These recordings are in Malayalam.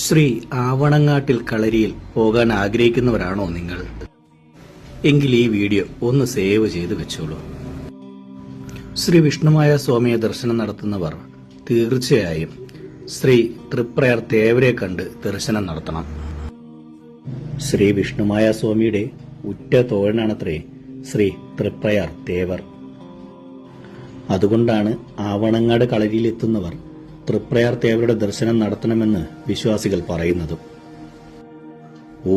ശ്രീ ആവണങ്ങാട്ടിൽ കളരിയിൽ പോകാൻ ആഗ്രഹിക്കുന്നവരാണോ നിങ്ങൾ? എങ്കിൽ ഈ വീഡിയോ ഒന്ന് സേവ് ചെയ്ത് വെച്ചോളൂ. ശ്രീ വിഷ്ണുമായ സ്വാമിയെ ദർശനം നടത്തുന്നവർ തീർച്ചയായും ശ്രീ തൃപ്രയാർ തേവരെ കണ്ട് ദർശനം നടത്തണം. ശ്രീ വിഷ്ണുമായ സ്വാമിയുടെ ഉറ്റ തോഴനാണത്രേ ശ്രീ തൃപ്രയാർ തേവർ. അതുകൊണ്ടാണ് ആവണങ്ങാട് കളരിയിലെത്തുന്നവർ തൃപ്രയാർ തേവരുടെ ദർശനം നടത്തണമെന്ന് വിശ്വാസികൾ പറയുന്നതും.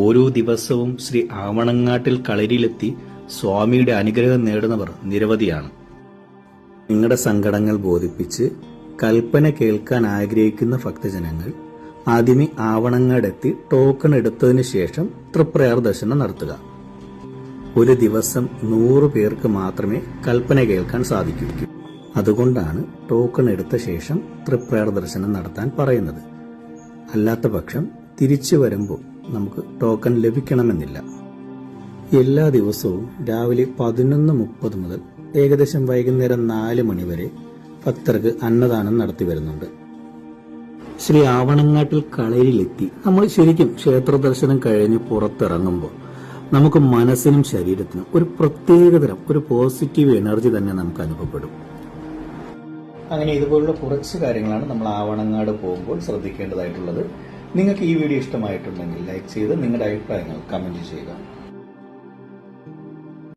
ഓരോ ദിവസവും ശ്രീ ആവണങ്ങാട്ടിൽ കളരിയിലെത്തി സ്വാമിയുടെ അനുഗ്രഹം നേടുന്നവർ നിരവധിയാണ്. നിങ്ങളുടെ സങ്കടങ്ങൾ ബോധിപ്പിച്ച് കൽപ്പന കേൾക്കാൻ ആഗ്രഹിക്കുന്ന ഭക്തജനങ്ങൾ ആദ്യമേ ആവണങ്ങാടെത്തി ടോക്കൺ എടുത്തതിനു ശേഷം തൃപ്രയാർ ദർശനം നടത്തുക. ഒരു ദിവസം 100 പേർക്ക് മാത്രമേ കൽപ്പന കേൾക്കാൻ സാധിക്കൂ. അതുകൊണ്ടാണ് ടോക്കൺ എടുത്ത ശേഷം തൃപ്രയാർ ദർശനം നടത്താൻ പറയുന്നത്. അല്ലാത്ത പക്ഷം തിരിച്ചു വരുമ്പോൾ നമുക്ക് ടോക്കൺ ലഭിക്കണമെന്നില്ല. എല്ലാ ദിവസവും രാവിലെ 11:30 മുതൽ ഏകദേശം വൈകുന്നേരം 4 മണി വരെ ഭക്തർക്ക് അന്നദാനം നടത്തി വരുന്നുണ്ട്. ശ്രീ ആവണങ്ങാട്ടിൽ കളരിയിലെത്തി നമ്മൾ ശരിക്കും ക്ഷേത്ര ദർശനം കഴിഞ്ഞ് പുറത്തിറങ്ങുമ്പോൾ നമുക്ക് മനസ്സിനും ശരീരത്തിനും ഒരു പ്രത്യേകതരം ഒരു പോസിറ്റീവ് എനർജി തന്നെ നമുക്ക് അനുഭവപ്പെടും. അങ്ങനെ ഇതുപോലുള്ള കുറച്ച് കാര്യങ്ങളാണ് നമ്മൾ ആവണങ്ങാട് പോകുമ്പോൾ ശ്രദ്ധിക്കേണ്ടതായിട്ടുള്ളത്. നിങ്ങൾക്ക് ഈ വീഡിയോ ഇഷ്ടമായിട്ടുണ്ടെങ്കിൽ ലൈക്ക് ചെയ്ത് നിങ്ങളുടെ അഭിപ്രായങ്ങൾ കമന്റ് ചെയ്യുക.